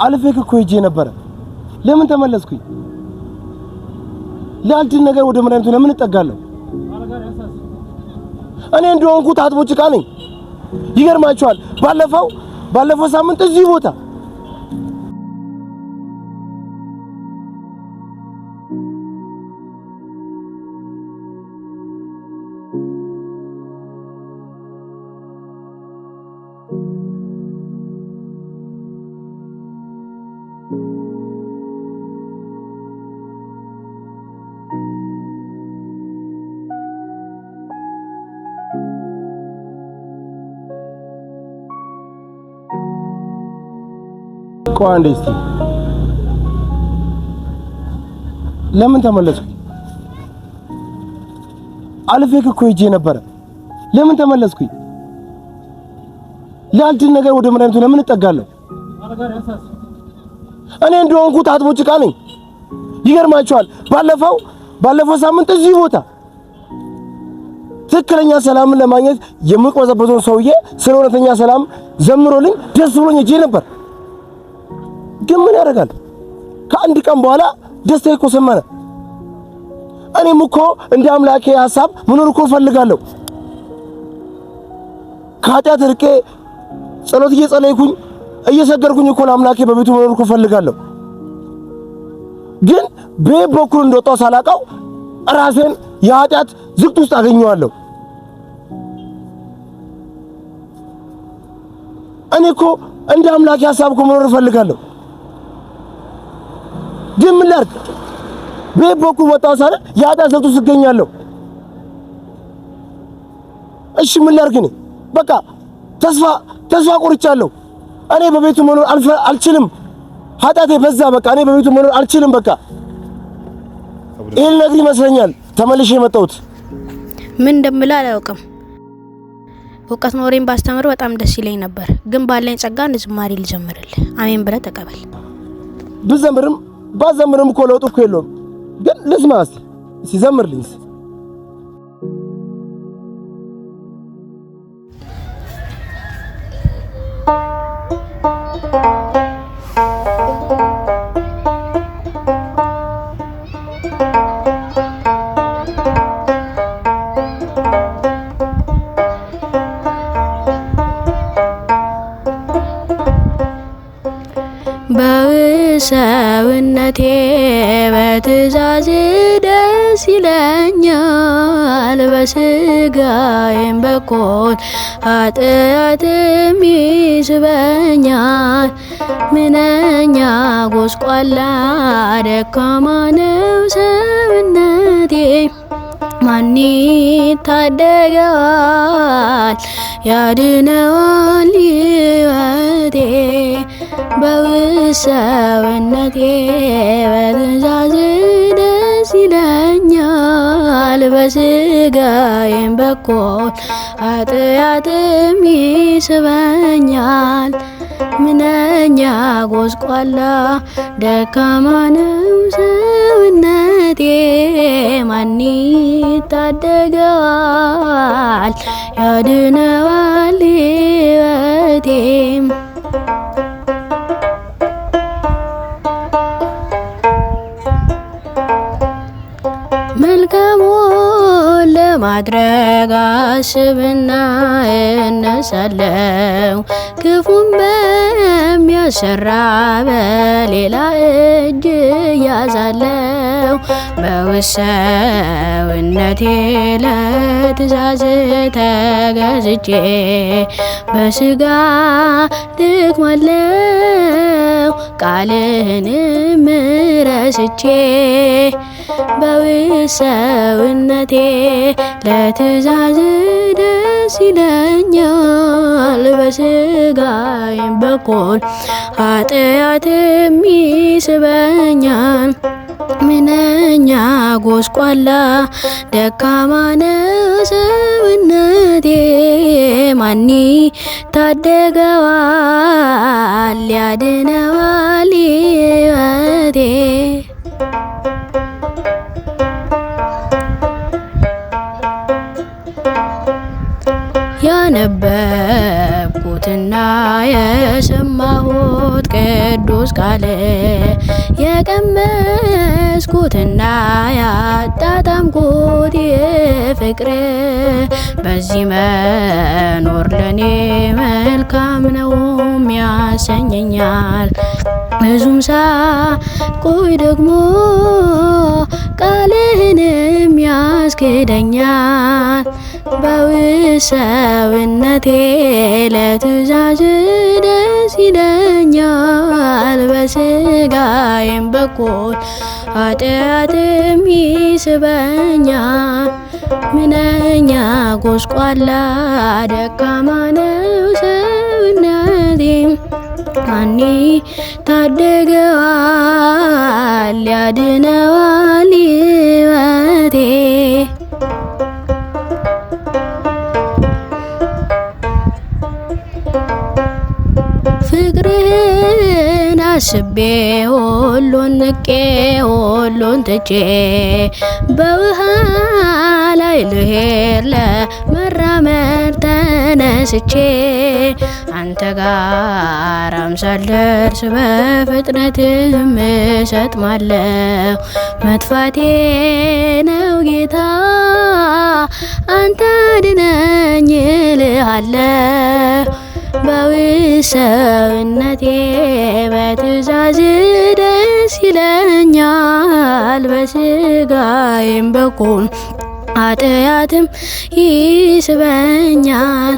አልፌክ እኮ ሄጄ ነበር ለምን ተመለስኩኝ ለአንድ ነገር ወደ መድኃኒቱ ለምን እጠጋለሁ እኔ እንደሆንኩ ታጥቦ ጭቃ ነኝ ይገርማችኋል ባለፈው ሳምንት እዚህ ቦታ ቋንዴስቲ ለምን ተመለስኩ አልፌክ እኮ ሄጄ ነበር ለምን ተመለስኩ ለአንድ ነገር ወደ መድኃኒቱ ለምን እጠጋለሁ እኔ እንደሆንኩ ታጥቦ ጭቃ ነኝ ይገርማችኋል ባለፈው ሳምንት እዚህ ቦታ ትክክለኛ ሰላምን ለማግኘት የምቆዘበተውን ሰውዬ ስለ እውነተኛ ሰላም ዘምሮልኝ ደስ ብሎኝ ሄጄ ነበር ግን ምን ያደርጋል ከአንድ ቀን በኋላ ደስታ እኮ ሰማነ እኔም እኮ እንደ አምላኬ ሐሳብ መኖር እኮ ፈልጋለሁ ከኃጢአት ርቄ ጸሎት እየጸለይኩኝ እየሰገድኩኝ እኮ ለአምላኬ በቤቱ መኖር እኮ ፈልጋለሁ ግን በበኩል እንደወጣው ሳላቀው ራሴን የኃጢአት ዝቅት ውስጥ አገኘዋለሁ እኔ እኮ እንደ አምላኬ ሐሳብ እኮ መኖር ፈልጋለሁ ግን ምን ላድርግ በበኩል ወጣው ሳለ የኃጢአት ዝቅት ውስጥ እገኛለሁ እሺ ምን ላድርግ እኔ በቃ ተስፋ ቆርጫለሁ እኔ በቤቱ መኖር አልችልም ኃጢአቴ በዛ በቃ እኔ በቤቱ መኖር አልችልም በቃ ይሄን ነገር ይመስለኛል ተመልሼ የመጣሁት ምን እንደምላ አላውቅም ወቀት ኖሬን ባስተምር በጣም ደስ ይለኝ ነበር ግን ባለኝ ጸጋ ዝማሬ ልጀምርልህ አሜን ብለህ ተቀበል ብዘምርም ባዘምርም እኮ ለውጥ እኮ የለውም ግን ልስማ እስቲ ሲዘምርልኝ በሰውነቴ በትእዛዝ ደስ ይለኛል በስጋዬም በኩል ኃጢአትም ይስበኛል ምንኛ ጎስቋላ ደካማ ነው ሰውነቴ ማን ይታደገዋል ያድነዋል ሕይወቴ በሰውነቴ በትእዛዝ ደስ ይለኛል በስጋዬም በኩል ኃጢአትም ይስበኛል ምንኛ ጎስቋላ ደካማ ነው ሰውነቴ ማን ይታደገዋል ያድነዋል ሕይወቴ መልካሙን ለማድረግ አስብና እነሳለሁ ክፉን በሚያሰራ በሌላ እጅ ያዛለሁ በውሰውነቴ ለትእዛዝ ተገዝቼ በስጋ ድክማለሁ ቃልህንም ረስቼ በውሰውነቴ ለትእዛዝ ደስ ይለኛል በስጋዬም በኩል ኃጢአትም ይስበኛል ምንኛ ጎስቋላ ደካማ ነው ሰውነቴ ማን ይታደገዋል ያድነዋል ሕይወቴ ያነበብኩትና የሰማሁት ቅዱስ ቃል የቀመስኩትና ያጣጣምኩት ፍቅር በዚህ መኖር ለኔ መልካም ነው ያሰኘኛል። ብዙም ሳቆይ ደግሞ ቃልህንም ያስክደኛል። በውሰውነቴ ለትእዛዝ ደስ ይለኛል። በስጋዬም በኩል ኃጢአትም ይስበኛል። ምንኛ ጎስቋላ ደካማ ነው ሰውነቴም ማን ታደገዋል ያድነዋል ሕይወቴ። ፍቅርህን አስቤ ሁሉን ንቄ ሁሉን ትቼ በውሃ ላይ ልሄድ ለመራመድ ተነስቼ አንተ ጋር ሳልደርስ በፍጥነትም እሰጥማለሁ። መጥፋቴ ነው ጌታ አንተ አድነኝ እልሃለሁ። በውሰውነቴ በትእዛዝ ደስ ይለኛል። በስጋዬም በኩል ኃጢአትም ይስበኛል።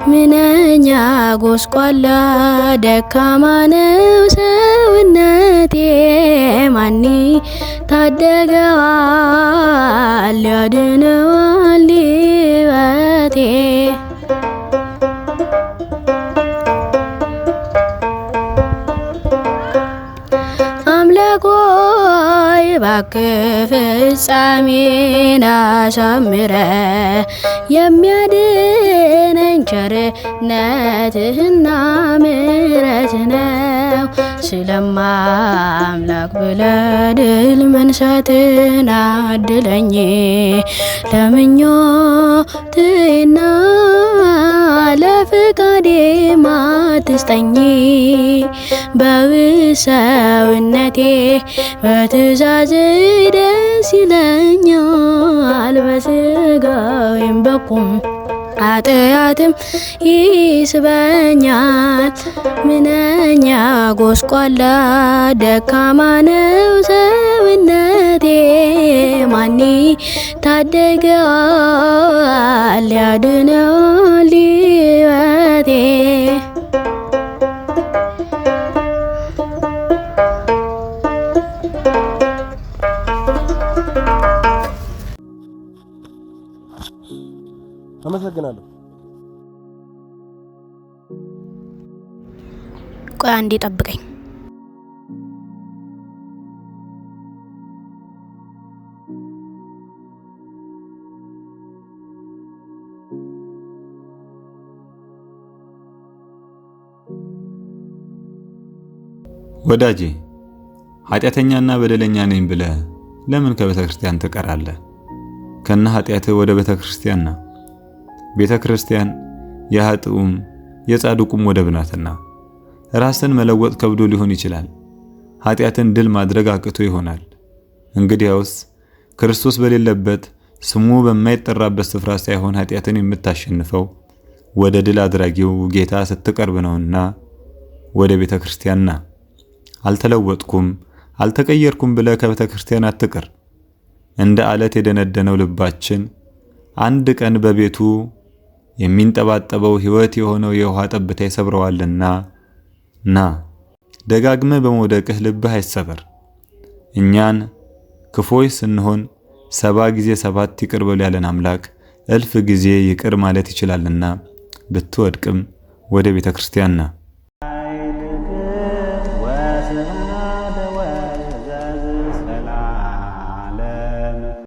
ምንኛ ጎስቋላ ደካማ ነው ሰውነቴ ማን ታደገዋል ያድነዋል ሕይወቴ። አምላክ ሆይ እባክህ ፍጻሜን አሳምረ የሚያድነኝ ቸርነትህና ምሕረት ነው። ስለማምላክ ብለህ ድል መንሳትን አድለኝ ለምኞቴና ለፍቃዴ አትስጠኝ። በውሰውነቴ በትእዛዝ ደስ ይለኛል። በስጋዬም በኩል ኃጢአትም ይስበኛል። ምንኛ ጎስቋላ ደካማ ነው ሰውነቴ ማን ታደገዋል ያድነዋል ሕይወቴ። አመሰግናለሁ። ቆይ አንዴ ጠብቀኝ። ወዳጄ ኃጢአተኛና በደለኛ ነኝ ብለህ ለምን ከቤተ ክርስቲያን ትቀራለህ? ከነ ኃጢአትህ ወደ ቤተ ክርስቲያን ና። ቤተ ክርስቲያን የኃጥኡም የጻድቁም ወደብ ናትና። ራስን መለወጥ ከብዶ ሊሆን ይችላል። ኃጢአትን ድል ማድረግ አቅቶ ይሆናል። እንግዲያውስ ክርስቶስ በሌለበት ስሙ በማይጠራበት ስፍራ ሳይሆን ኃጢአትን የምታሸንፈው ወደ ድል አድራጊው ጌታ ስትቀርብ ነውና ወደ ቤተ ክርስቲያን ና። አልተለወጥኩም አልተቀየርኩም ብለህ ከቤተ ክርስቲያን አትቅር። እንደ አለት የደነደነው ልባችን አንድ ቀን በቤቱ የሚንጠባጠበው ሕይወት የሆነው የውሃ ጠብታ ይሰብረዋልና ና። ደጋግመህ በመውደቅህ ልብህ አይሰበር። እኛን ክፎች ስንሆን 70 ጊዜ 7 ይቅር በል ያለን አምላክ 1000 ጊዜ ይቅር ማለት ይችላልና ብትወድቅም ወደ ቤተ ክርስቲያን ና።